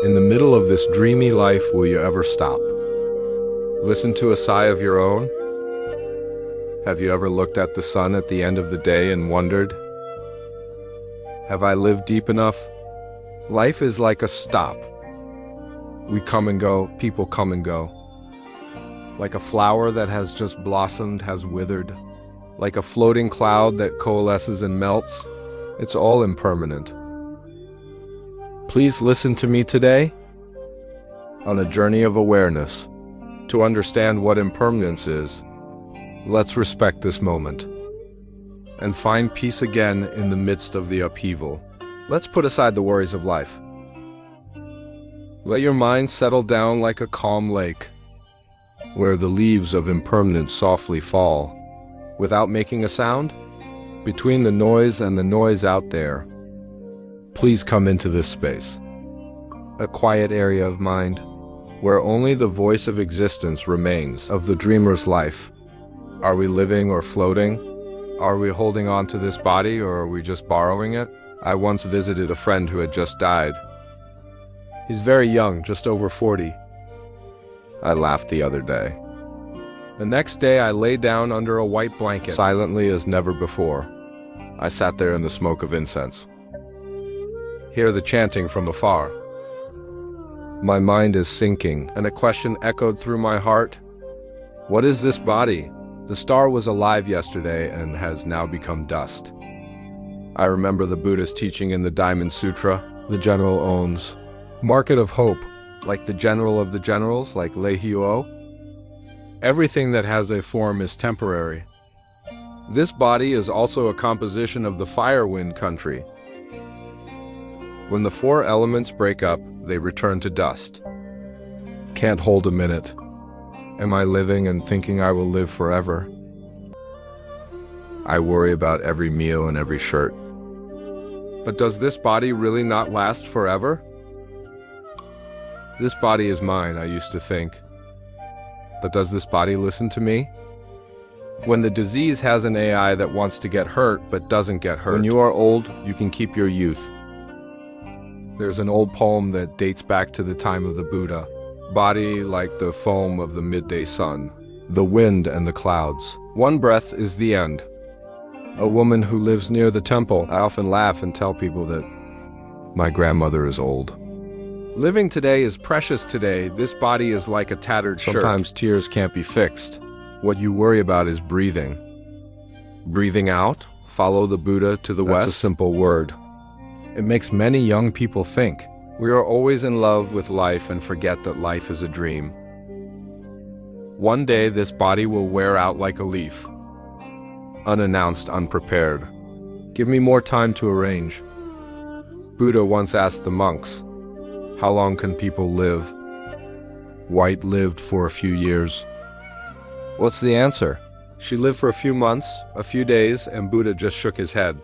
In the middle of this dreamy life, will you ever stop? Listen to a sigh of your own? Have you ever looked at the sun at the end of the day and wondered, have I lived deep enough? Life is like a stop. We come and go, people come and go. Like a flower that has just blossomed has withered. Like a floating cloud that coalesces and melts. It's all impermanent. Please listen to me today on a journey of awareness. To understand what impermanence is, let's respect this moment and find peace again in the midst of the upheaval. Let's put aside the worries of life. Let your mind settle down like a calm lake, where the leaves of impermanence softly fall, without making a sound. Between the noise and the noise out there, please come into this space, a quiet area of mind, where only the voice of existence remains, of the dreamer's life. Are we living or floating? Are we holding on to this body, or are we just borrowing it? I once visited a friend who had just died. He's very young, just over 40. I laughed the other day. The next day I lay down under a white blanket, silently as never before. I sat there in the smoke of incense. Hear the chanting from afar. My mind is sinking, and a question echoed through my heart. What is this body? The star was alive yesterday and has now become dust. I remember the Buddha's teaching in the Diamond Sutra, the general owns. Market of hope, like the general of the generals, like Lei Hyuo. Everything that has a form is temporary. This body is also a composition of the fire wind country. When the four elements break up, they return to dust. Can't hold a minute. Am I living and thinking I will live forever? I worry about every meal and every shirt. But does this body really not last forever? This body is mine, I used to think. But does this body listen to me? When the disease has an AI that wants to get hurt but doesn't get hurt. When you are old, you can keep your youth. There's an old poem that dates back to the time of the Buddha. Body like the foam of the midday sun, the wind and the clouds. One breath is the end. A woman who lives near the temple. I often laugh and tell people that my grandmother is old. Living today is precious today. This body is like a tattered shirt. Sometimes tears can't be fixed. What you worry about is breathing. Breathing out, follow the Buddha to the west. That's a simple word. It makes many young people think. We are always in love with life and forget that life is a dream. One day this body will wear out like a leaf. Unannounced, unprepared. Give me more time to arrange. Buddha once asked the monks, how long can people live? White lived for a few years. What's the answer? She lived for a few months, a few days, and Buddha just shook his head.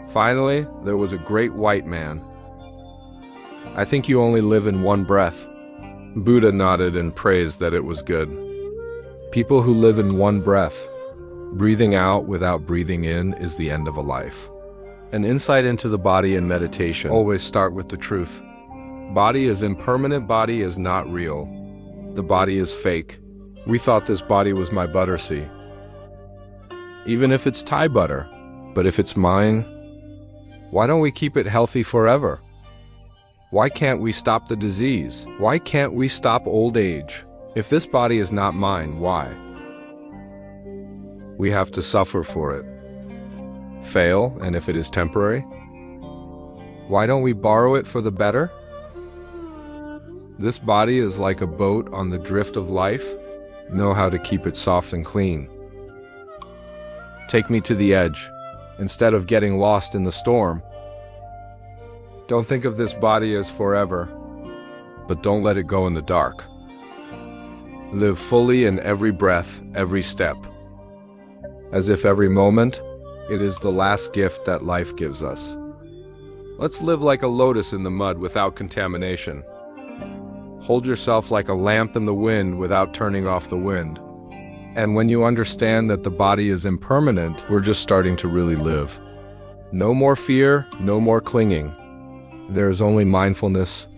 Finally, there was a great white man. I think you only live in one breath. Buddha nodded and praised that it was good. People who live in one breath, breathing out without breathing in, is the end of a life. An insight into the body and meditation. Always start with the truth. Body is impermanent, body is not real. The body is fake. We thought this body was my butter, see? Even if it's Thai butter. But if it's mine, why don't we keep it healthy forever? Why can't we stop the disease? Why can't we stop old age? If this body is not mine, why? We have to suffer for it. Fail, and if it is temporary, why don't we borrow it for the better? This body is like a boat on the drift of life. Know how to keep it soft and clean. Take me to the edge, instead of getting lost in the storm. Don't think of this body as forever, but don't let it go in the dark. Live fully in every breath, every step, as if every moment, it is the last gift that life gives us. Let's live like a lotus in the mud without contamination. Hold yourself like a lamp in the wind without turning off the wind. And when you understand that the body is impermanent, we're just starting to really live. No more fear, no more clinging. There is only mindfulness,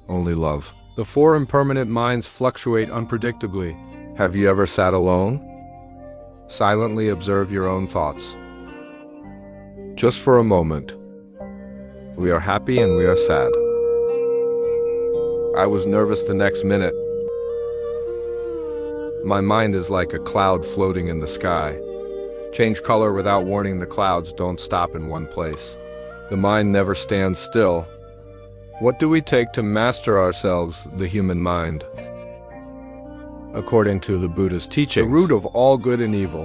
only love. The four impermanent minds fluctuate unpredictably. Have you ever sat alone? Silently observe your own thoughts. Just for a moment. We are happy and we are sad. I was nervous the next minute. My mind is like a cloud floating in the sky. Change color without warning. The clouds don't stop in one place. The mind never stands still. What do we take to master ourselves, the human mind? According to the Buddha's teachings, the root of all good and evil,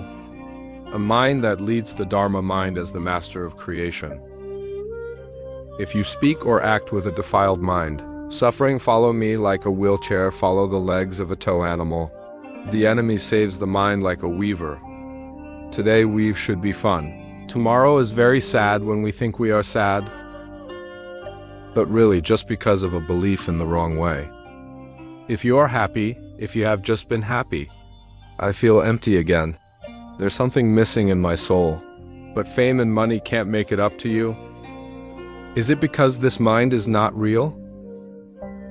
a mind that leads the Dharma mind as the master of creation. If you speak or act with a defiled mind, suffering follow me like a wheelchair follow the legs of a tow animal. The enemy saves the mind like a weaver. Today weave should be fun. Tomorrow is very sad when we think we are sad, but really just because of a belief in the wrong way. If you are happy, if you have just been happy, I feel empty again. There's something missing in my soul. But fame and money can't make it up to you. Is it because this mind is not real?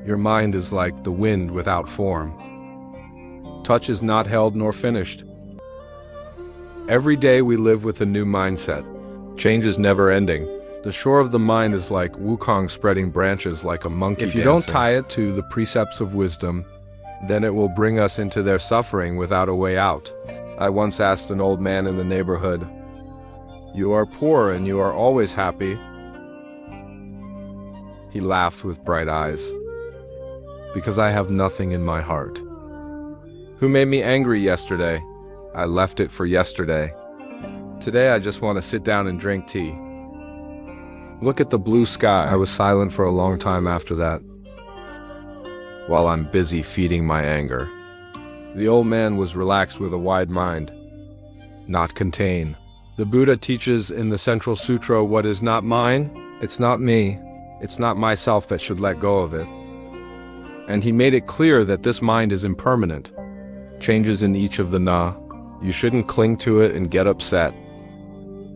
Your mind is like the wind without form. Touch is not held nor finished. Every day we live with a new mindset. Change is never ending. The shore of the mind is like Wukong spreading branches like a monkey dancing. If you don't tie it to the precepts of wisdom, then it will bring us into their suffering without a way out. I once asked an old man in the neighborhood, "You are poor and you are always happy." He laughed with bright eyes. Because I have nothing in my heart. Who made me angry yesterday? I left it for yesterday. Today I just want to sit down and drink tea. Look at the blue sky. I was silent for a long time after that, while I'm busy feeding my anger. The old man was relaxed with a wide mind. Not contain. The Buddha teaches in the Central Sutra, what is not mine, it's not me, it's not myself that should let go of it. And he made it clear that this mind is impermanent. Changes in each of the na. You shouldn't cling to it and get upset.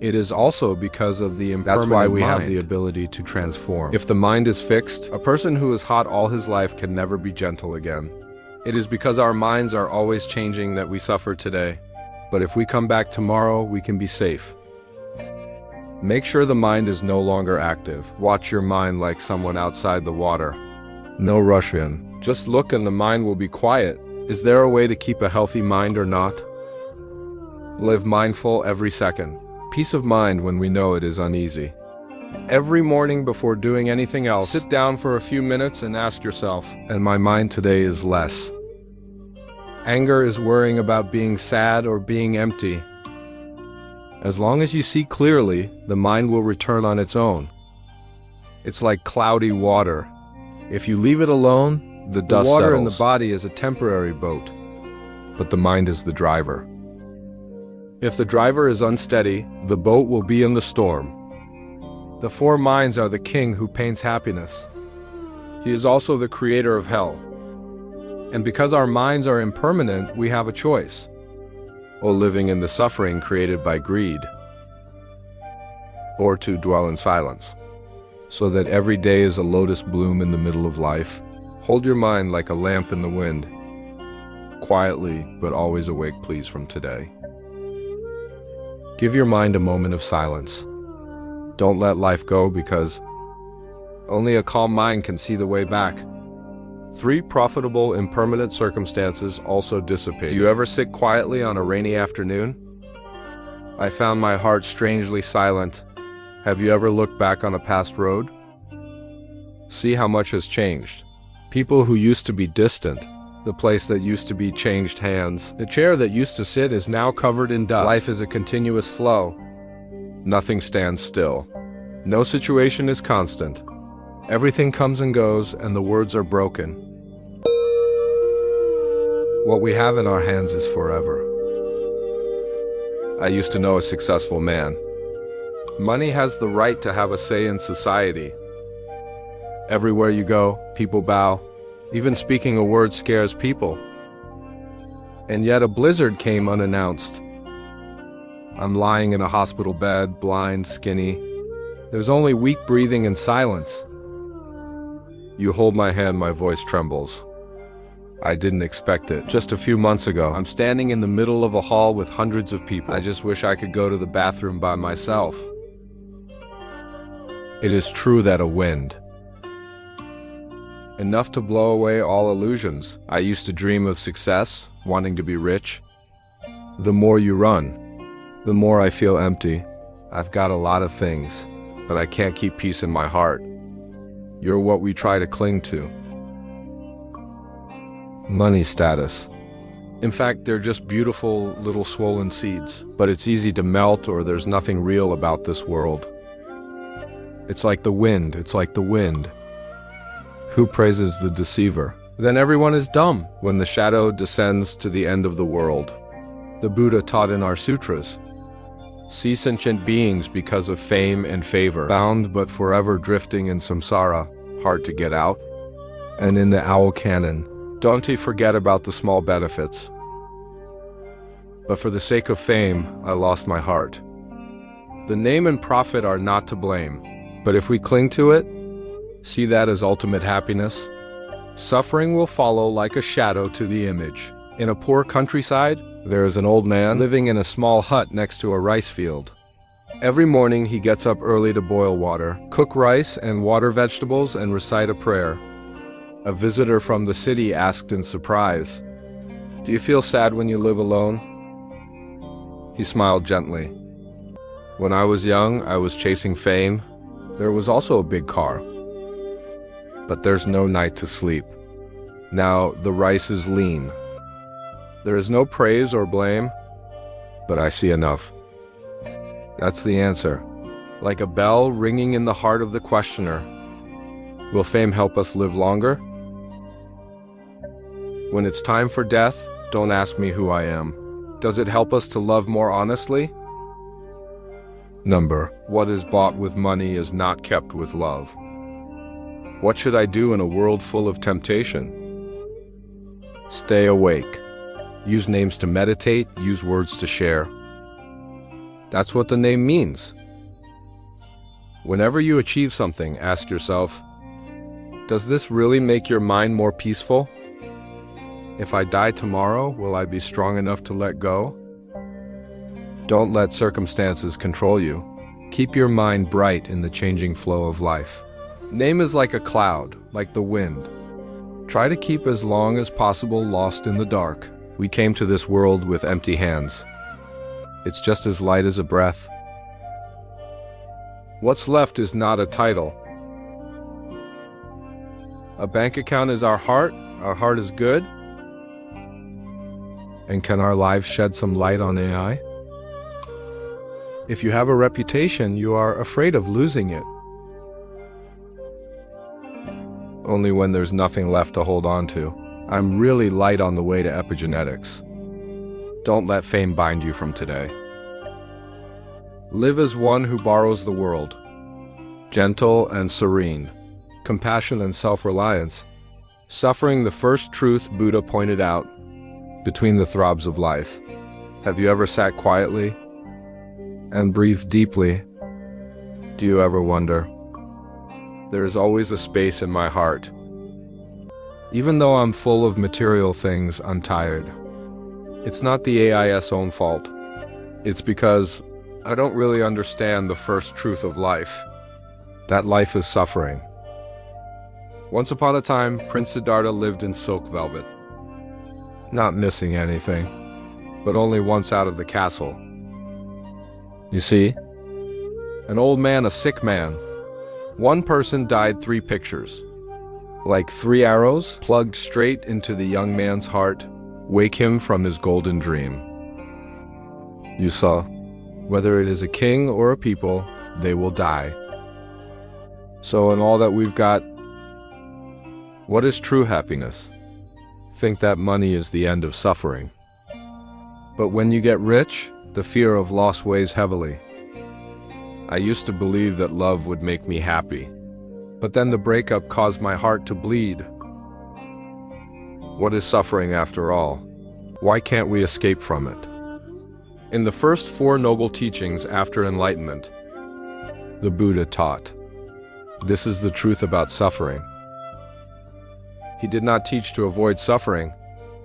It is also because of the impermanent mind. That's why we have the ability to transform. If the mind is fixed, a person who is hot all his life can never be gentle again. It is because our minds are always changing that we suffer today. But if we come back tomorrow, we can be safe. Make sure the mind is no longer active. Watch your mind like someone outside the water. No rush in. Just look and the mind will be quiet. Is there a way to keep a healthy mind or not? Live mindful every second. Peace of mind when we know it is uneasy. Every morning before doing anything else, sit down for a few minutes and ask yourself, and my mind today is less. Anger is worrying about being sad or being empty. As long as you see clearly, the mind will return on its own. It's like cloudy water. If you leave it alone, the dust settles. The water in the body is a temporary boat, but the mind is the driver. If the driver is unsteady, the boat will be in the storm. The four minds are the king who paints happiness. He is also the creator of hell. And because our minds are impermanent, we have a choice. Or living in the suffering created by greed. Or to dwell in silence. So that every day is a lotus bloom in the middle of life. Hold your mind like a lamp in the wind. Quietly, but always awake, please, from today. Give your mind a moment of silence. Don't let life go because only a calm mind can see the way back. 3 profitable impermanent circumstances also dissipate. Do you ever sit quietly on a rainy afternoon? I found my heart strangely silent. Have you ever looked back on a past road? See how much has changed. People who used to be distant. The place that used to be changed hands. The chair that used to sit is now covered in dust. Life is a continuous flow. Nothing stands still. No situation is constant. Everything comes and goes, and the words are broken. What we have in our hands is forever. I used to know a successful man. Money has the right to have a say in society. Everywhere you go, people bow. Even speaking a word scares people. And yet a blizzard came unannounced. I'm lying in a hospital bed, blind, skinny. There's only weak breathing and silence. You hold my hand, my voice trembles. I didn't expect it. Just a few months ago, I'm standing in the middle of a hall with hundreds of people. I just wish I could go to the bathroom by myself. It is true that a wind, enough to blow away all illusions. I used to dream of success, wanting to be rich. The more you run, the more I feel empty. I've got a lot of things, but I can't keep peace in my heart. You're what we try to cling to. Money, status. In fact, they're just beautiful little swollen seeds, but it's easy to melt, or there's nothing real about this world. It's like the wind, Who praises the deceiver? Then everyone is dumb when the shadow descends to the end of the world. The Buddha taught in our sutras, see sentient beings because of fame and favor, bound but forever drifting in samsara, hard to get out. And in the Awaken, don't forget about the small benefits. But for the sake of fame, I lost my heart. The name and profit are not to blame, but if we cling to it, see that as ultimate happiness, suffering will follow like a shadow to the image. In a poor countryside, there is an old man living in a small hut next to a rice field. Every morning he gets up early to boil water, cook rice and water vegetables, and recite a prayer. A visitor from the city asked in surprise, "Do you feel sad when you live alone?" He smiled gently. "When I was young, I was chasing fame. There was also a big car. But there's no night to sleep. Now the rice is lean. There is no praise or blame, but I see enough." That's the answer. Like a bell ringing in the heart of the questioner. Will fame help us live longer? When it's time for death, don't ask me who I am. Does it help us to love more honestly? Number, what is bought with money is not kept with love. What should I do in a world full of temptation? Stay awake. Use names to meditate, use words to share. That's what the name means. Whenever you achieve something, ask yourself, does this really make your mind more peaceful? If I die tomorrow, will I be strong enough to let go? Don't let circumstances control you. Keep your mind bright in the changing flow of life. Name is like a cloud, like the wind. Try to keep as long as possible lost in the dark. We came to this world with empty hands. It's just as light as a breath. What's left is not a title. A bank account is our heart is good. And can our lives shed some light on AI? If you have a reputation, you are afraid of losing it. Only when there's nothing left to hold on to. I'm really light on the way to epigenetics. Don't let fame bind you from today. Live as one who borrows the world. Gentle and serene. Compassion and self-reliance. Suffering, the first truth Buddha pointed out, between the throbs of life. Have you ever sat quietly and breathed deeply? Do you ever wonder? There is always a space in my heart. Even though I'm full of material things, I'm tired. It's not the AI's own fault. It's because I don't really understand the first truth of life. That life is suffering. Once upon a time, Prince Siddhartha lived in silk velvet. Not missing anything, but only once out of the castle. You see? An old man, a sick man. One person died, 3 pictures. Like 3 arrows plugged straight into the young man's heart, wake him from his golden dream. You saw, whether it is a king or a people, they will die. So in all that we've got, what is true happiness? Think that money is the end of suffering. But when you get rich, the fear of loss weighs heavily. I used to believe that love would make me happy, but then the breakup caused my heart to bleed. What is suffering after all? Why can't we escape from it? In the first 4 noble teachings after enlightenment, the Buddha taught, this is the truth about suffering. He did not teach to avoid suffering.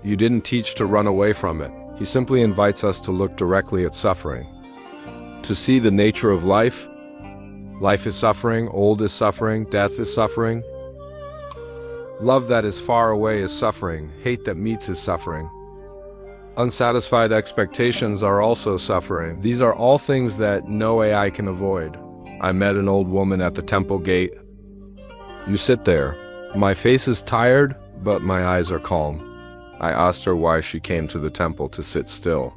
You didn't teach to run away from it. He simply invites us to look directly at suffering, to see the nature of life. Life is suffering, old is suffering, death is suffering. Love that is far away is suffering, hate that meets is suffering. Unsatisfied expectations are also suffering. These are all things that no AI can avoid. I met an old woman at the temple gate. You sit there. My face is tired, but my eyes are calm. I asked her why she came to the temple to sit still.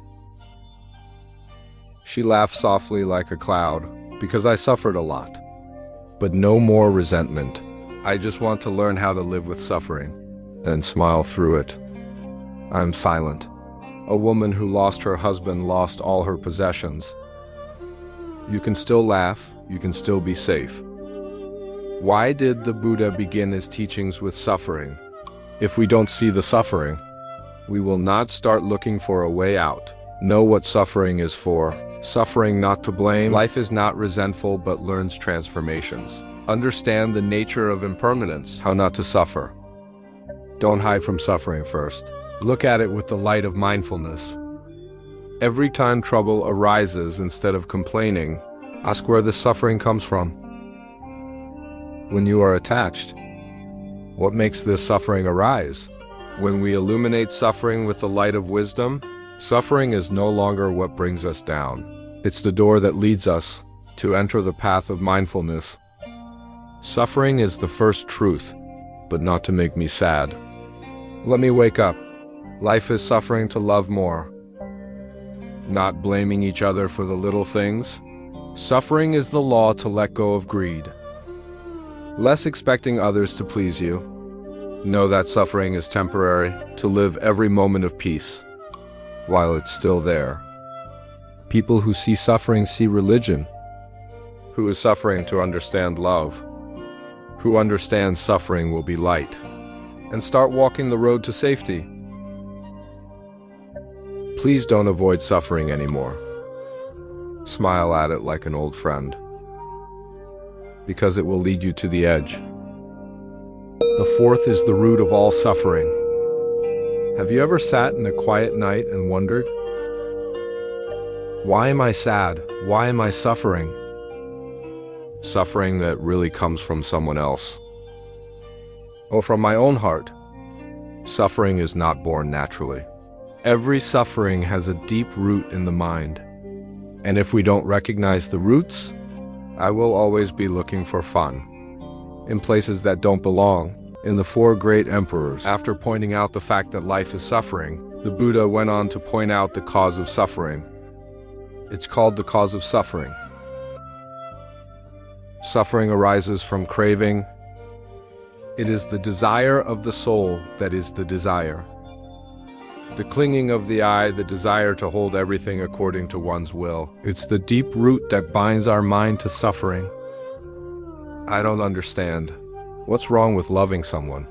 She laughed softly like a cloud, because I suffered a lot. But no more resentment. I just want to learn how to live with suffering and smile through it. I'm silent. A woman who lost her husband lost all her possessions. You can still laugh, you can still be safe. Why did the Buddha begin his teachings with suffering? If we don't see the suffering, we will not start looking for a way out. Know what suffering is for. Suffering not to blame. Life is not resentful but learns transformations. Understand the nature of impermanence, how not to suffer. Don't hide from suffering first. Look at it with the light of mindfulness. Every time trouble arises, instead of complaining, ask where the suffering comes from. When you are attached, what makes this suffering arise? When we illuminate suffering with the light of wisdom, suffering is no longer what brings us down. It's the door that leads us to enter the path of mindfulness. Suffering is the first truth, but not to make me sad. Let me wake up. Life is suffering to love more. Not blaming each other for the little things. Suffering is the law to let go of greed. Less expecting others to please you. Know that suffering is temporary, to live every moment of peace, while it's still there. People who see suffering see religion. Who is suffering to understand love. Who understands suffering will be light, and start walking the road to safety. Please don't avoid suffering anymore. Smile at it like an old friend, because it will lead you to the edge. The fourth is the root of all suffering. Have you ever sat in a quiet night and wondered, why am I sad? Why am I suffering? Suffering that really comes from someone else, or from my own heart. Suffering is not born naturally. Every suffering has a deep root in the mind. And if we don't recognize the roots, I will always be looking for fun in places that don't belong. In the Four Great Emperors, after pointing out the fact that life is suffering, the Buddha went on to point out the cause of suffering. It's called the cause of suffering. Suffering arises from craving. It is the desire of the soul that is the desire. The clinging of the I, the desire to hold everything according to one's will. It's the deep root that binds our mind to suffering. I don't understand. What's wrong with loving someone?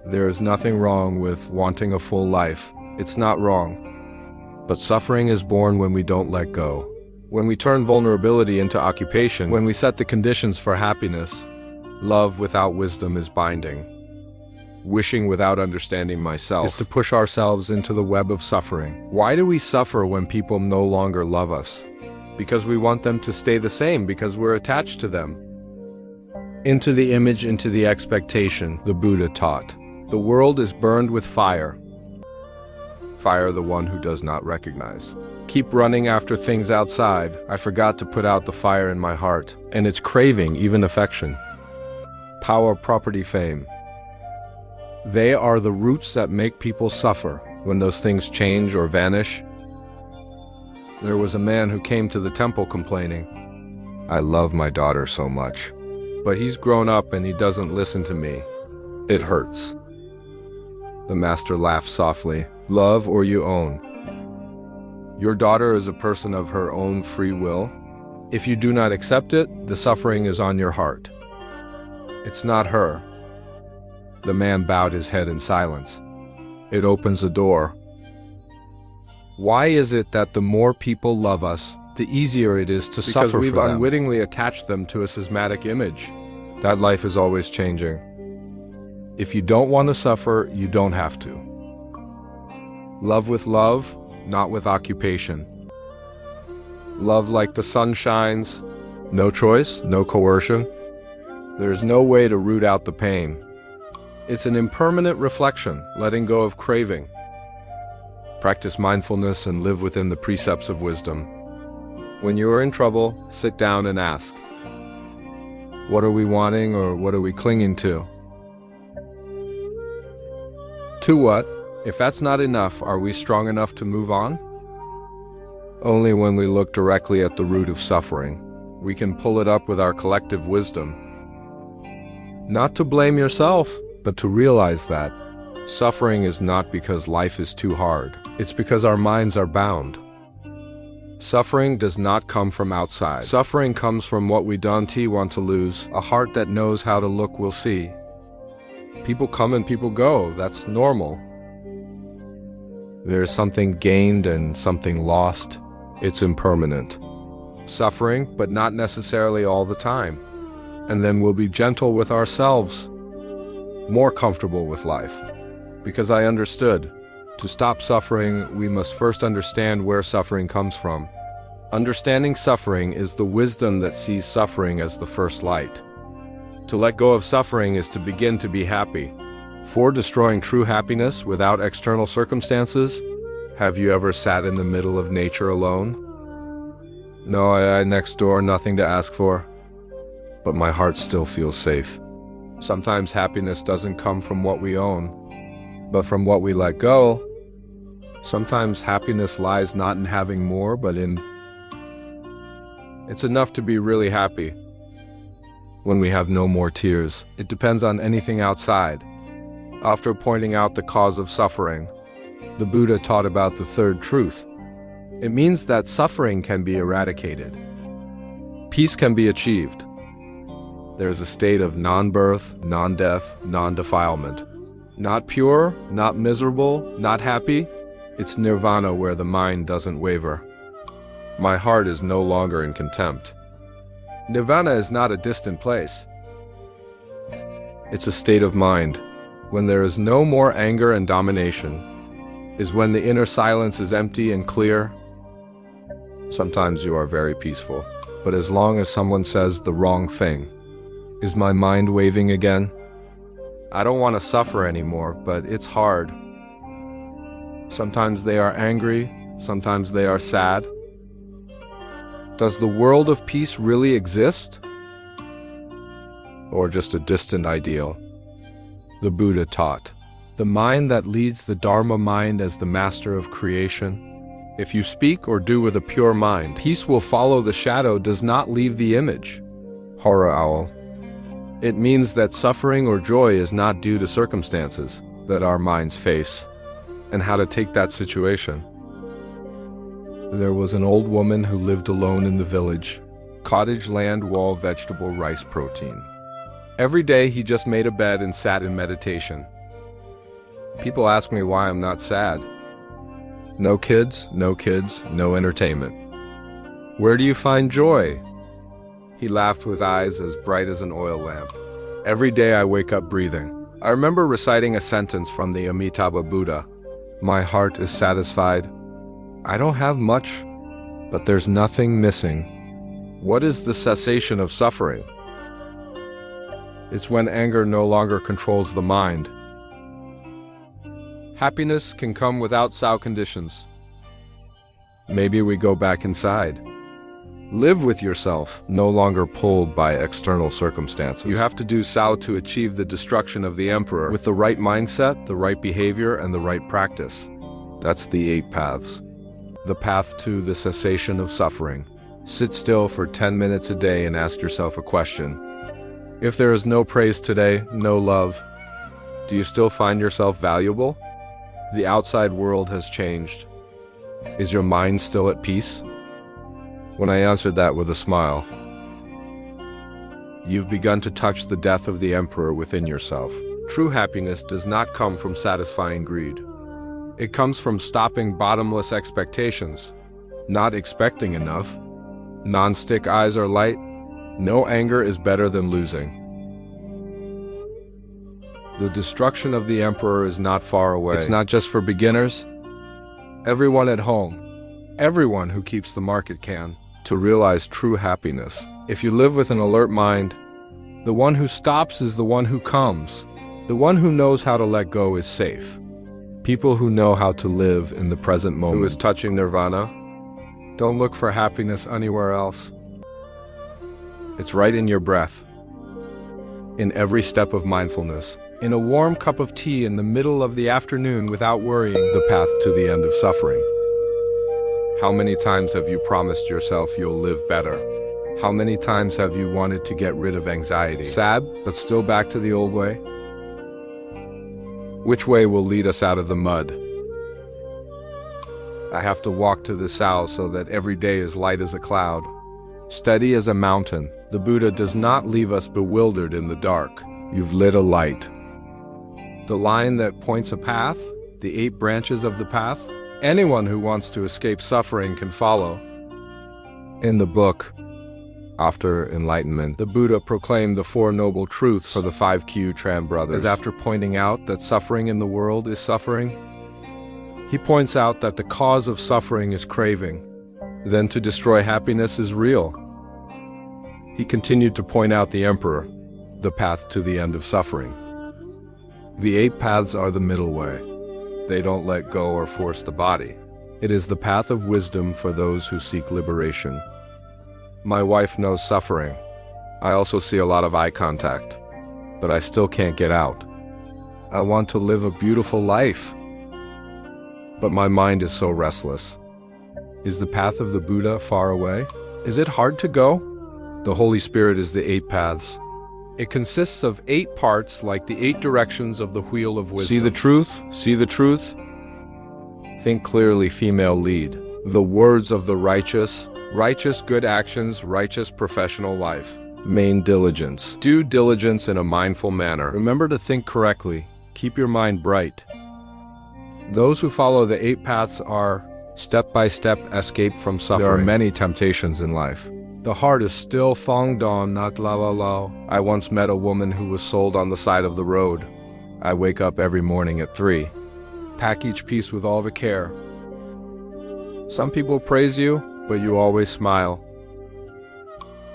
There is nothing wrong with wanting a full life. It's not wrong. But suffering is born when we don't let go. When we turn vulnerability into occupation, when we set the conditions for happiness. Love without wisdom is binding. Wishing without understanding myself is to push ourselves into the web of suffering. Why do we suffer when people no longer love us? Because we want them to stay the same, because we're attached to them. Into the image, into the expectation, the Buddha taught. The world is burned with fire. Fire the one who does not recognize. Keep running after things outside. I forgot to put out the fire in my heart, and it's craving, even affection. Power, property, fame. They are the roots that make people suffer. When those things change or vanish. There was a man who came to the temple complaining, I love my daughter so much, but he's grown up and he doesn't listen to me. It hurts. The master laughed softly. Love or you own. Your daughter is a person of her own free will. If you do not accept it, the suffering is on your heart. It's not her. The man bowed his head in silence. It opens a door. Why is it that the more people love us, the easier it is to suffer for them? Because we've unwittingly attached them to a systematic image. That life is always changing. If you don't want to suffer, you don't have to. Love with love, not with occupation. Love like the sun shines. No choice, no coercion. There's no way to root out the pain. It's an impermanent reflection, letting go of craving. Practice mindfulness and live within the precepts of wisdom. When you are in trouble, sit down and ask, what are we wanting or what are we clinging to? To what? If that's not enough, are we strong enough to move on? Only when we look directly at the root of suffering, we can pull it up with our collective wisdom. Not to blame yourself, but to realize that suffering is not because life is too hard. It's because our minds are bound. Suffering does not come from outside. Suffering comes from what we don't want to lose. A heart that knows how to look will see. People come and people go. That's normal. There's something gained and something lost. It's impermanent. Suffering, but not necessarily all the time. And then we'll be gentle with ourselves, more comfortable with life. Because I understood, to stop suffering, we must first understand where suffering comes from. Understanding suffering is the wisdom that sees suffering as the first light. To let go of suffering is to begin to be happy. For destroying true happiness without external circumstances, have you ever sat in the middle of nature alone? No, I next door, nothing to ask for. But my heart still feels safe. Sometimes happiness doesn't come from what we own, but from what we let go. Sometimes happiness lies not in having more, but in... It's enough to be really happy when we have no more tears. It depends on anything outside. After pointing out the cause of suffering, the Buddha taught about the third truth. It means that suffering can be eradicated. Peace can be achieved. There's a state of non-birth, non-death, non-defilement. Not pure, not miserable, not happy. It's nirvana where the mind doesn't waver. My heart is no longer in contempt. Nirvana is not a distant place. It's a state of mind. When there is no more anger and domination, is when the inner silence is empty and clear. Sometimes you are very peaceful, but as long as someone says the wrong thing, is my mind waving again? I don't want to suffer anymore, but it's hard. Sometimes they are angry, sometimes they are sad. Does the world of peace really exist? Or just a distant ideal? The Buddha taught, the mind that leads the Dharma mind as the master of creation. If you speak or do with a pure mind, peace will follow. The shadow does not leave the image. Horror owl. It means that suffering or joy is not due to circumstances that our minds face, and how to take that situation. There was an old woman who lived alone in the village. Cottage, land, wall, vegetable, rice, protein. Every day he just made a bed and sat in meditation. People ask me why I'm not sad. No kids, no entertainment. Where do you find joy? He laughed with eyes as bright as an oil lamp. Every day I wake up breathing. I remember reciting a sentence from the Amitabha Buddha. My heart is satisfied. I don't have much, but there's nothing missing. What is the cessation of suffering? It's when anger no longer controls the mind. Happiness can come without Sao conditions. Maybe we go back inside. Live with yourself, no longer pulled by external circumstances. You have to do Sao to achieve the destruction of the emperor with the right mindset, the right behavior, and the right practice. That's the 8 paths. The path to the cessation of suffering. Sit still for 10 minutes a day and ask yourself a question. If there is no praise today, no love, do you still find yourself valuable? The outside world has changed. Is your mind still at peace? When I answered that with a smile, you've begun to touch the death of the emperor within yourself. True happiness does not come from satisfying greed. It comes from stopping bottomless expectations, not expecting enough. Non-stick eyes are light. No anger is better than losing. The destruction of the emperor is not far away. It's not just for beginners. Everyone at home, everyone who keeps the market can, to realize true happiness. If you live with an alert mind, the one who stops is the one who comes. The one who knows how to let go is safe. People who know how to live in the present moment, who is touching nirvana, don't look for happiness anywhere else. It's right in your breath, in every step of mindfulness, in a warm cup of tea in the middle of the afternoon without worrying, the path to the end of suffering. How many times have you promised yourself you'll live better? How many times have you wanted to get rid of anxiety? Sad, but still back to the old way? Which way will lead us out of the mud? I have to walk to the south so that every day is light as a cloud, steady as a mountain. The Buddha does not leave us bewildered in the dark. You've lit a light. The line that points a path, the 8 branches of the path, anyone who wants to escape suffering can follow. In the book, After Enlightenment, the Buddha proclaimed the 4 noble truths for the 5 Q Tran brothers. As after pointing out that suffering in the world is suffering, he points out that the cause of suffering is craving. Then to destroy happiness is real. He continued to point out the emperor, the path to the end of suffering. The 8 paths are the middle way. They don't let go or force the body. It is the path of wisdom for those who seek liberation. My wife knows suffering. I also see a lot of eye contact, but I still can't get out. I want to live a beautiful life, but my mind is so restless. Is the path of the Buddha far away? Is it hard to go? The Holy Spirit is the 8 paths. It consists of 8 parts like the 8 directions of the wheel of wisdom. See the truth? See the truth? Think clearly, female lead. The words of the righteous, righteous good actions, righteous professional life. Main diligence. Do diligence in a mindful manner. Remember to think correctly. Keep your mind bright. Those who follow the 8 paths are step-by-step escape from suffering. There are many temptations in life. The heart is still Thong Don, not Lao Lao. I once met a woman who was sold on the side of the road. I wake up every morning at 3. Pack each piece with all the care. Some people praise you, but you always smile.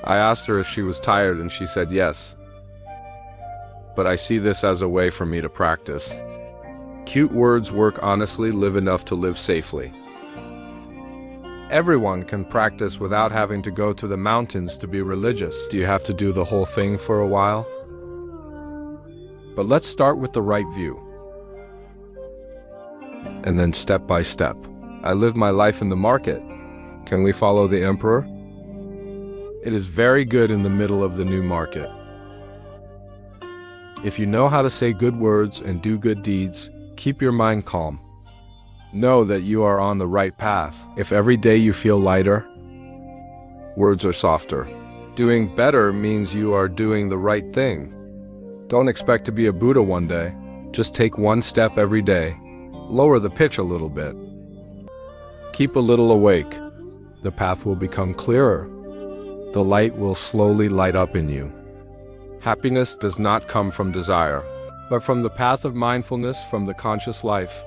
I asked her if she was tired and she said yes. But I see this as a way for me to practice. Cute words work honestly, live enough to live safely. Everyone can practice without having to go to the mountains to be religious. Do you have to do the whole thing for a while? But let's start with the right view. And then step by step. I live my life in the market. Can we follow the emperor? It is very good in the middle of the new market. If you know how to say good words and do good deeds, keep your mind calm. Know that you are on the right path. If every day you feel lighter, words are softer. Doing better means you are doing the right thing. Don't expect to be a Buddha one day. Just take one step every day. Lower the pitch a little bit. Keep a little awake. The path will become clearer. The light will slowly light up in you. Happiness does not come from desire, but from the path of mindfulness, from the conscious life.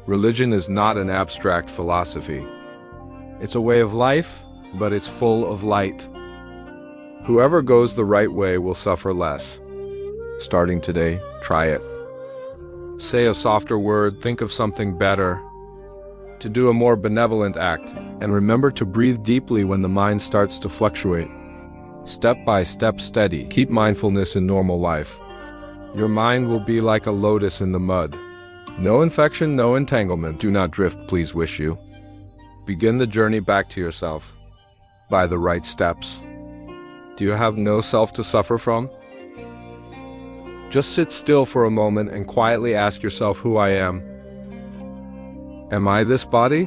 Religion is not an abstract philosophy. It's a way of life, but it's full of light. Whoever goes the right way will suffer less. Starting today, try it. Say a softer word, think of something better, to do a more benevolent act, and remember to breathe deeply when the mind starts to fluctuate. Step by step, steady. Keep mindfulness in normal life. Your mind will be like a lotus in the mud. No infection, no entanglement. Do not drift, please, wish you. Begin the journey back to yourself by the right steps. Do you have no self to suffer from? Just sit still for a moment and quietly ask yourself who I am. Am I this body?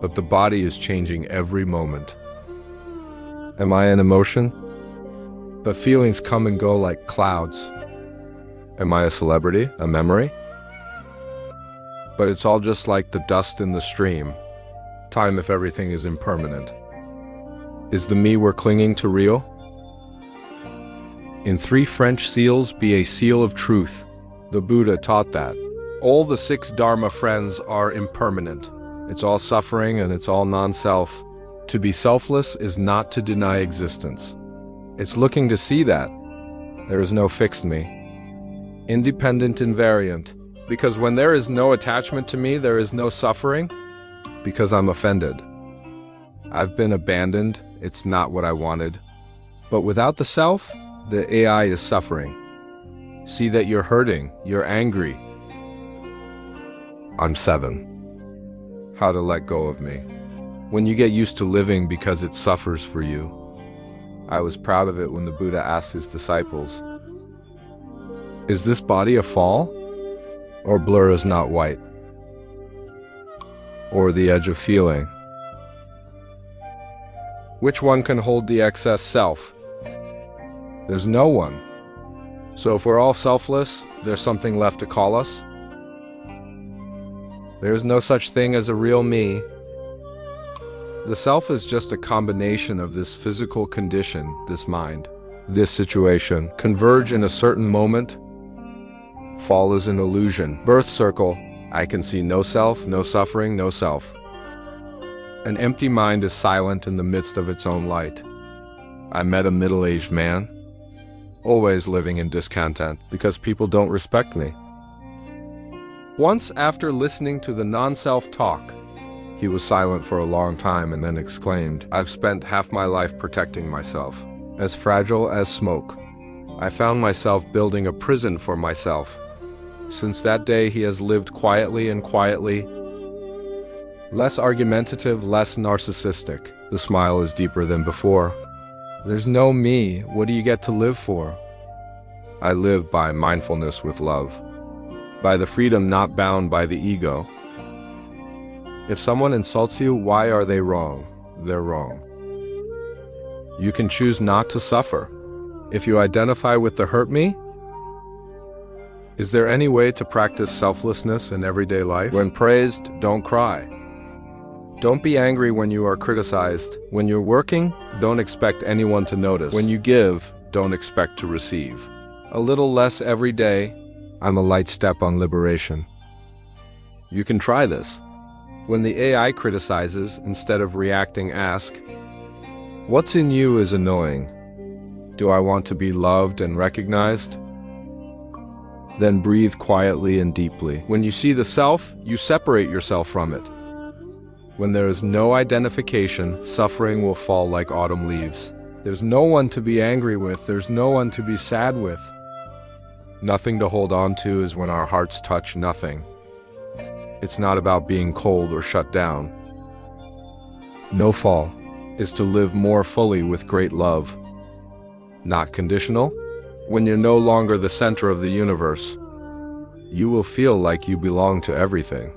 But the body is changing every moment. Am I an emotion? But feelings come and go like clouds. Am I a celebrity, a memory? But it's all just like the dust in the stream. Time if everything is impermanent. Is the me we're clinging to real? In 3 French seals, be a seal of truth. The Buddha taught that. All the 6 Dharma friends are impermanent. It's all suffering and it's all non-self. To be selfless is not to deny existence. It's looking to see that there is no fixed me. Independent invariant. Because when there is no attachment to me, there is no suffering. Because I'm offended. I've been abandoned. It's not what I wanted. But without the self, the AI is suffering. See that you're hurting. You're angry. I'm 7. How to let go of me. When you get used to living because it suffers for you. I was proud of it when the Buddha asked his disciples, is this body a fall? Or blur is not white? Or the edge of feeling? Which one can hold the excess self? There's no one. So if we're all selfless, there's something left to call us? There's no such thing as a real me. The self is just a combination of this physical condition, this mind, this situation, converge in a certain moment. Fall is an illusion. Birth circle, I can see no self, no suffering, no self. An empty mind is silent in the midst of its own light. I met a middle-aged man, always living in discontent because people don't respect me. Once, after listening to the non-self talk, he was silent for a long time and then exclaimed, I've spent half my life protecting myself, as fragile as smoke. I found myself building a prison for myself. Since that day, he has lived quietly and quietly, less argumentative, less narcissistic. The smile is deeper than before. There's no me. What do you get to live for? I live by mindfulness with love, by the freedom not bound by the ego. If someone insults you, why are they wrong? They're wrong. You can choose not to suffer. If you identify with the hurt me, is there any way to practice selflessness in everyday life? When praised, don't cry. Don't be angry when you are criticized. When you're working, don't expect anyone to notice. When you give, don't expect to receive. A little less every day. I'm a light step on liberation. You can try this. When the AI criticizes, instead of reacting, ask, what's in you is annoying? Do I want to be loved and recognized? Then breathe quietly and deeply. When you see the self, you separate yourself from it. When there is no identification, suffering will fall like autumn leaves. There's no one to be angry with. There's no one to be sad with. Nothing to hold on to is when our hearts touch nothing. It's not about being cold or shut down. No fall is to live more fully with great love. Not conditional. When you're no longer the center of the universe, you will feel like you belong to everything.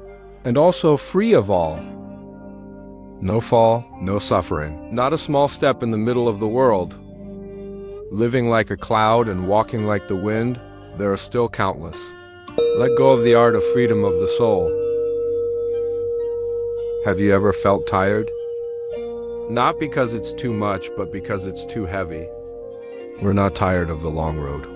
And also free of all. No fall, no suffering. Not a small step in the middle of the world. Living like a cloud and walking like the wind, there are still countless. Let go of the art of freedom of the soul. Have you ever felt tired? Not because it's too much, but because it's too heavy. We're not tired of the long road,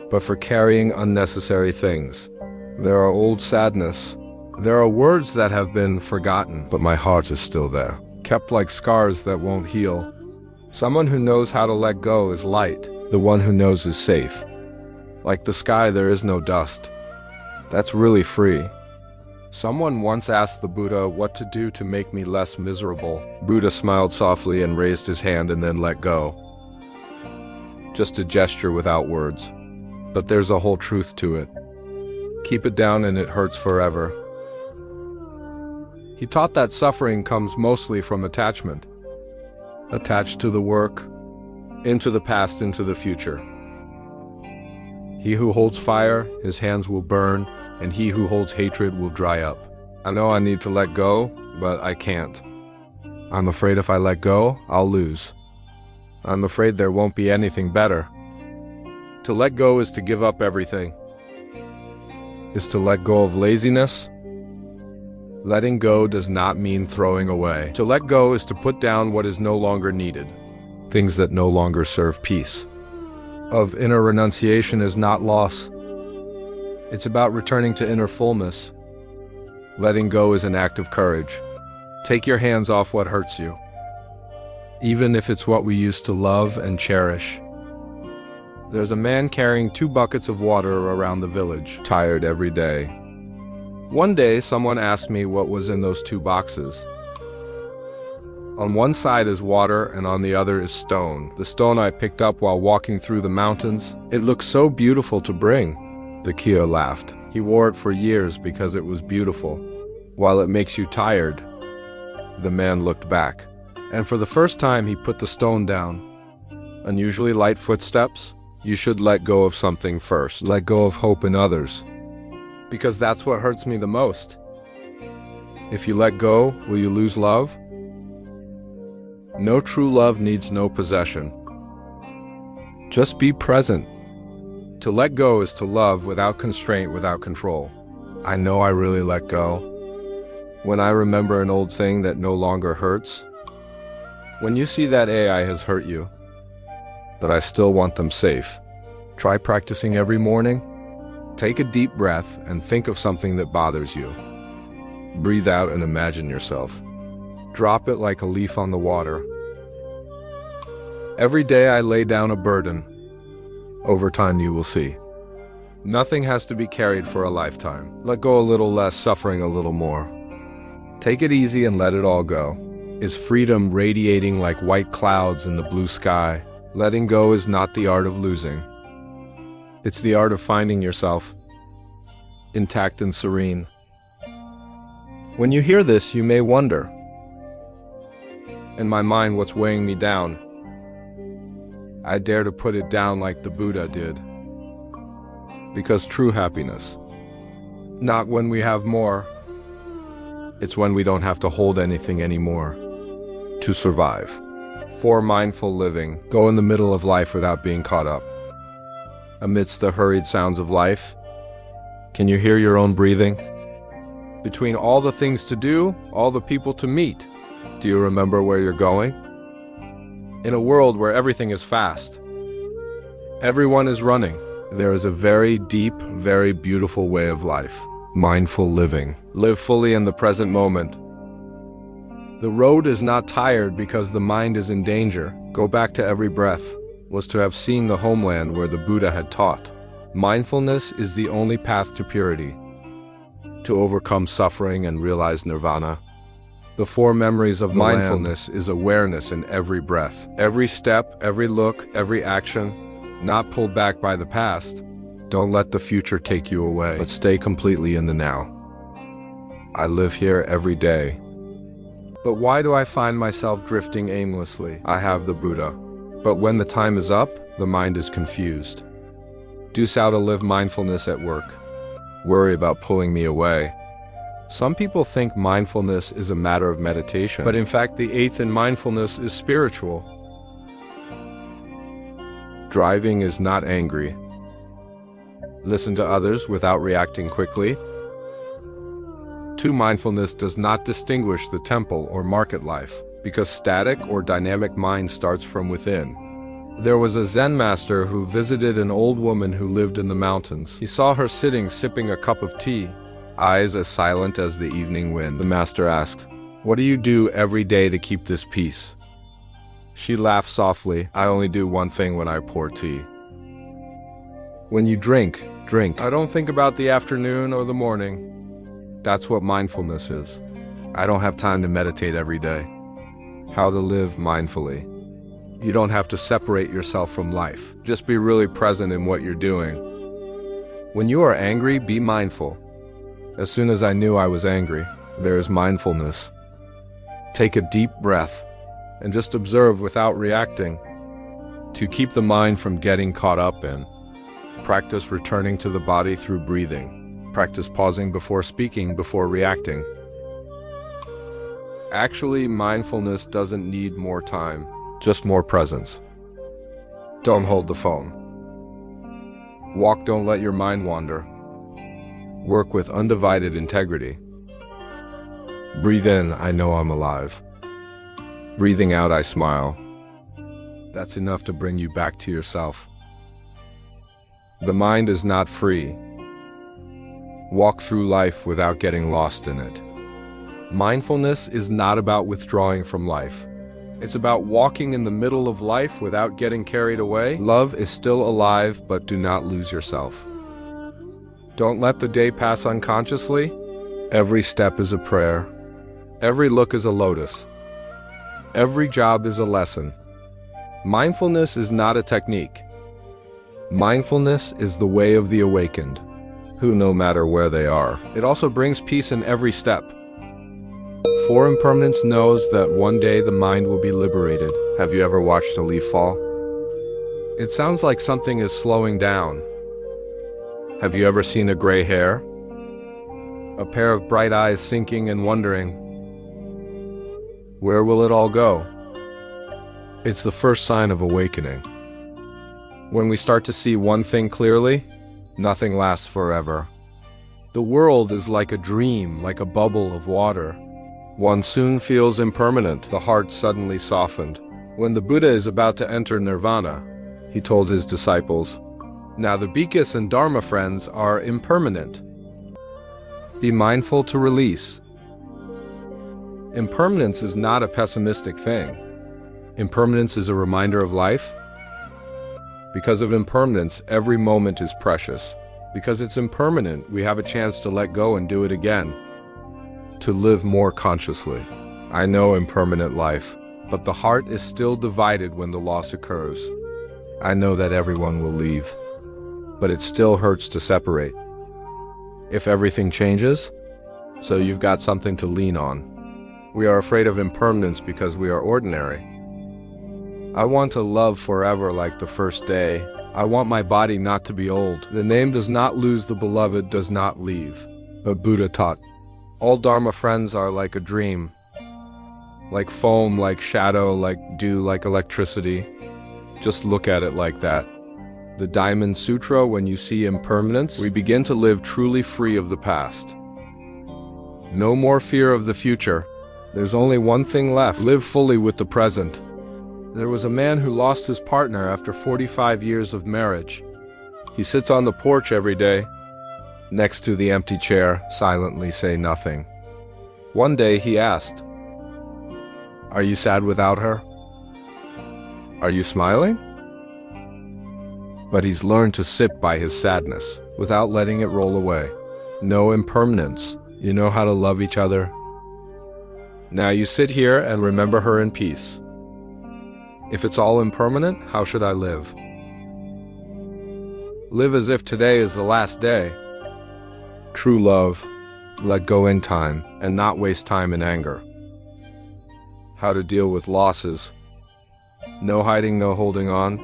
but for carrying unnecessary things. There are old sadness. There are words that have been forgotten, but my heart is still there, kept like scars that won't heal. Someone who knows how to let go is light. The one who knows is safe. Like the sky, there is no dust. That's really free. Someone once asked the Buddha what to do to make me less miserable. Buddha smiled softly and raised his hand and then let go. Just a gesture without words. But there's a whole truth to it. Keep it down and it hurts forever. He taught that suffering comes mostly from attachment. Attached to the work, into the past, into the future. He who holds fire, his hands will burn, and he who holds hatred will dry up. I know I need to let go, but I can't. I'm afraid if I let go, I'll lose. I'm afraid there won't be anything better. To let go is to give up everything. Is to let go of laziness. Letting go does not mean throwing away. To let go is to put down what is no longer needed, things that no longer serve peace. of inner renunciation is not loss. It's about returning to inner fullness. Letting go is an act of courage. Take your hands off what hurts you, even if it's what we used to love and cherish. There's a man carrying 2 buckets of water around the village, tired every day. One day, someone asked me what was in those 2 boxes. On one side is water and on the other is stone. The stone I picked up while walking through the mountains. It looks so beautiful to bring. The Kia laughed. He wore it for years because it was beautiful. While it makes you tired, the man looked back. And for the first time, he put the stone down. Unusually light footsteps. You should let go of something first. Let go of hope in others. Because that's what hurts me the most. If you let go, will you lose love? No true love needs no possession. Just be present. To let go is to love without constraint, without control. I know I really let go. When I remember an old thing that no longer hurts. When you see that AI has hurt you, but I still want them safe. Try practicing every morning. Take a deep breath and think of something that bothers you. Breathe out and imagine yourself. Drop it like a leaf on the water. Every day I lay down a burden. Over time you will see. Nothing has to be carried for a lifetime. Let go a little less, suffering a little more. Take it easy and let it all go. Is freedom radiating like white clouds in the blue sky? Letting go is not the art of losing. It's the art of finding yourself, intact and serene. When you hear this, you may wonder, in my mind, what's weighing me down? I dare to put it down like the Buddha did. Because true happiness, not when we have more, it's when we don't have to hold anything anymore to survive. For mindful living, go in the middle of life without being caught up. Amidst the hurried sounds of life, can you hear your own breathing? Between all the things to do, all the people to meet, do you remember where you're going? In a world where everything is fast, everyone is running, there is a very deep, very beautiful way of life. Mindful living. Live fully in the present moment. The road is not tired because the mind is in danger. Go back to every breath. Was to have seen the homeland where the Buddha had taught. Mindfulness is the only path to purity, to overcome suffering and realize nirvana. The 4 memories of mindfulness is awareness in every breath, every step, every look, every action, not pulled back by the past. Don't let the future take you away, but stay completely in the now. I live here every day. But why do I find myself drifting aimlessly? I have the Buddha. But when the time is up, the mind is confused. Deuce how to live mindfulness at work. Worry about pulling me away. Some people think mindfulness is a matter of meditation, but in fact the 8th in mindfulness is spiritual. Driving is not angry. Listen to others without reacting quickly. 2 mindfulness does not distinguish the temple or market life, because static or dynamic mind starts from within. There was a Zen master who visited an old woman who lived in the mountains. He saw her sitting sipping a cup of tea, eyes as silent as the evening wind. The master asked, "What do you do every day to keep this peace?" She laughed softly. "I only do one thing when I pour tea. When you drink, drink. I don't think about the afternoon or the morning." That's what mindfulness is. I don't have time to meditate every day. How to live mindfully. You don't have to separate yourself from life. Just be really present in what you're doing. When you are angry, be mindful. As soon as I knew I was angry, there is mindfulness. Take a deep breath and just observe without reacting. To keep the mind from getting caught up in. Practice returning to the body through breathing. Practice pausing before speaking, before reacting. Actually, mindfulness doesn't need more time, just more presence. Don't hold the phone. Walk, don't let your mind wander. Work with undivided integrity. Breathe in, I know I'm alive. Breathing out, I smile. That's enough to bring you back to yourself. The mind is not free. Walk through life without getting lost in it. Mindfulness is not about withdrawing from life. It's about walking in the middle of life without getting carried away. Love is still alive, but do not lose yourself. Don't let the day pass unconsciously. Every step is a prayer. Every look is a lotus. Every job is a lesson. Mindfulness is not a technique. Mindfulness is the way of the awakened, who no matter where they are. It also brings peace in every step. For Impermanence knows that one day the mind will be liberated. Have you ever watched a leaf fall? It sounds like something is slowing down. Have you ever seen a gray hair? A pair of bright eyes sinking and wondering, where will it all go? It's the first sign of awakening. When we start to see one thing clearly, nothing lasts forever. The world is like a dream, like a bubble of water. One soon feels impermanent. The heart suddenly softened. When the Buddha is about to enter nirvana, he told his disciples, "Now the Bhikkhus and Dharma friends are impermanent. Be mindful to release." Impermanence is not a pessimistic thing. Impermanence is a reminder of life. Because of impermanence, every moment is precious. Because it's impermanent, we have a chance to let go and do it again. To live more consciously. I know impermanent life, but the heart is still divided when the loss occurs. I know that everyone will leave, but it still hurts to separate. If everything changes, so you've got something to lean on. We are afraid of impermanence because we are ordinary. I want to love forever like the first day. I want my body not to be old. The name does not lose, the beloved does not leave. But Buddha taught, all Dharma friends are like a dream. Like foam, like shadow, like dew, like electricity. Just look at it like that. The Diamond Sutra, when you see impermanence, we begin to live truly free of the past. No more fear of the future. There's only one thing left. Live fully with the present. There was a man who lost his partner after 45 years of marriage. He sits on the porch every day, next to the empty chair, silently say nothing. One day he asked, "Are you sad without her? Are you smiling?" But he's learned to sit by his sadness without letting it roll away. No impermanence. You know how to love each other. Now you sit here and remember her in peace. If it's all impermanent, how should I live? Live as if today is the last day. True love, let go in time and not waste time in anger. How to deal with losses. No hiding, no holding on.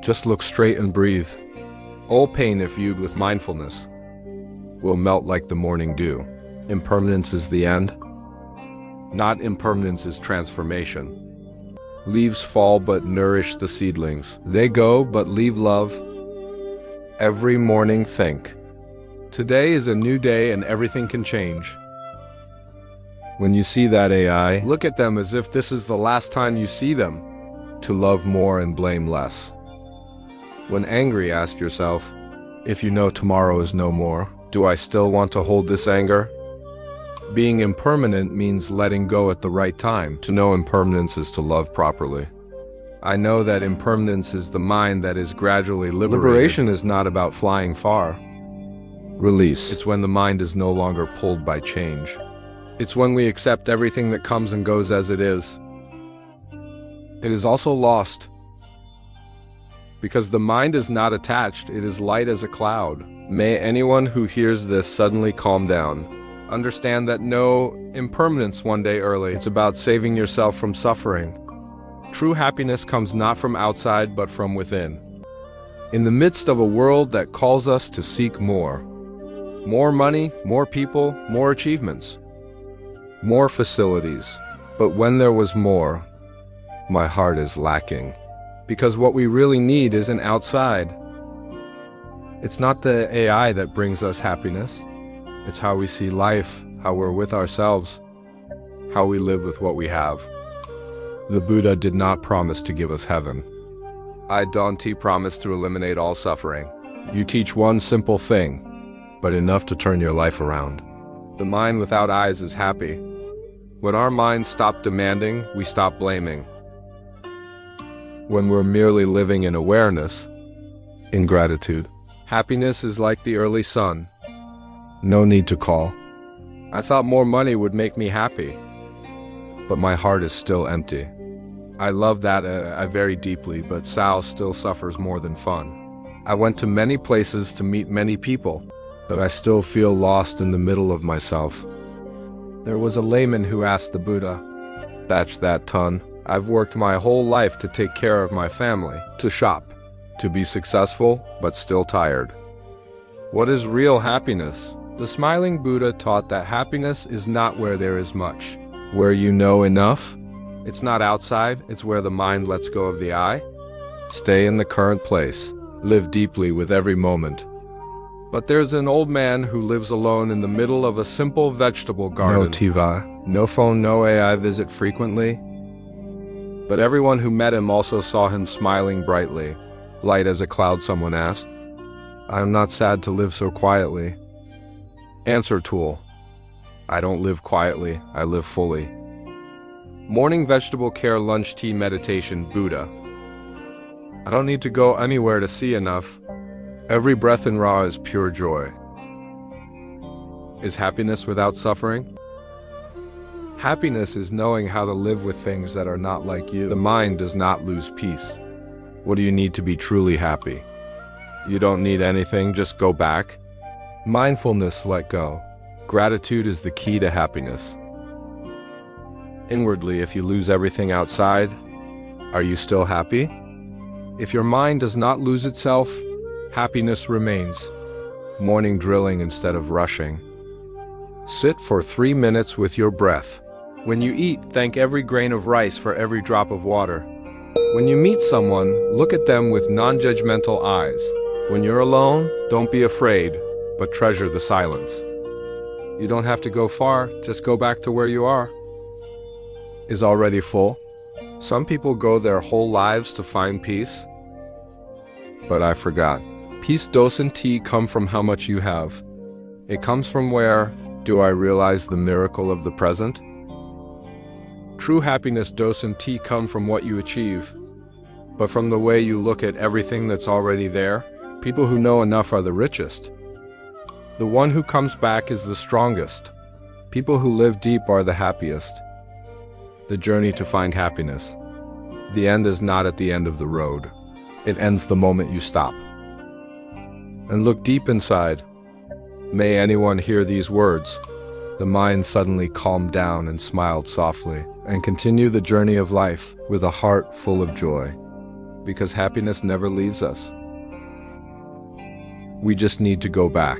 Just look straight and breathe. All pain, if viewed with mindfulness, will melt like the morning dew. Impermanence is the end. Not impermanence is transformation. Leaves fall but nourish the seedlings. They go but leave love. Every morning think. Today is a new day and everything can change. When you see that AI, look at them as if this is the last time you see them. To love more and blame less. When angry, ask yourself, if you know tomorrow is no more, do I still want to hold this anger? Being impermanent means letting go at the right time. To know impermanence is to love properly. I know that impermanence is the mind that is gradually liberated. Liberation is not about flying far. Release. It's when the mind is no longer pulled by change. It's when we accept everything that comes and goes as it is. It is also lost. Because the mind is not attached, it is light as a cloud. May anyone who hears this suddenly calm down. Understand that no impermanence one day early. It's about saving yourself from suffering. True happiness comes not from outside, but from within. In the midst of a world that calls us to seek more. More money, more people, more achievements. More facilities. But when there was more, my heart is lacking. Because what we really need isn't outside. It's not the AI that brings us happiness. It's how we see life, how we're with ourselves, how we live with what we have. The Buddha did not promise to give us heaven. I Dante promise to eliminate all suffering. You teach one simple thing, but enough to turn your life around. The mind without eyes is happy. When our minds stop demanding, we stop blaming. When we're merely living in awareness, in gratitude, happiness is like the early sun. No need to call. I thought more money would make me happy, but my heart is still empty. I love that I very deeply, but Sal still suffers more than fun. I went to many places to meet many people, but I still feel lost in the middle of myself. There was a layman who asked the Buddha, "Batch that ton. I've worked my whole life to take care of my family, to shop, to be successful, but still tired. What is real happiness?" The smiling Buddha taught that happiness is not where there is much, where you know enough. It's not outside, it's where the mind lets go of the I. Stay in the current place, live deeply with every moment. But there's an old man who lives alone in the middle of a simple vegetable garden. No TV, no phone, no AI visit frequently. But everyone who met him also saw him smiling brightly, light as a cloud. Someone asked, "I am not sad to live so quietly." Answer tool: I don't live quietly, I live fully. Morning vegetable care, lunch tea, meditation, Buddha. I don't need to go anywhere to see enough. Every breath in Ra is pure joy. Is happiness without suffering? Happiness is knowing how to live with things that are not like you. The mind does not lose peace. What do you need to be truly happy? You don't need anything, just go back. Mindfulness, let go. Gratitude is the key to happiness. Inwardly, if you lose everything outside, are you still happy? If your mind does not lose itself, happiness remains. Morning drilling instead of rushing. Sit for 3 minutes with your breath. When you eat, thank every grain of rice for every drop of water. When you meet someone, look at them with non-judgmental eyes. When you're alone, don't be afraid, but treasure the silence. You don't have to go far, just go back to where you are. Is already full. Some people go their whole lives to find peace. But I forgot. Peace doesn't come from how much you have. It comes from where do I realize the miracle of the present? True happiness doesn't come from what you achieve, but from the way you look at everything that's already there. People who know enough are the richest. The one who comes back is the strongest. People who live deep are the happiest. The journey to find happiness. The end is not at the end of the road. It ends the moment you stop and look deep inside. May anyone hear these words. The mind suddenly calmed down and smiled softly, and continue the journey of life with a heart full of joy. Because happiness never leaves us. We just need to go back.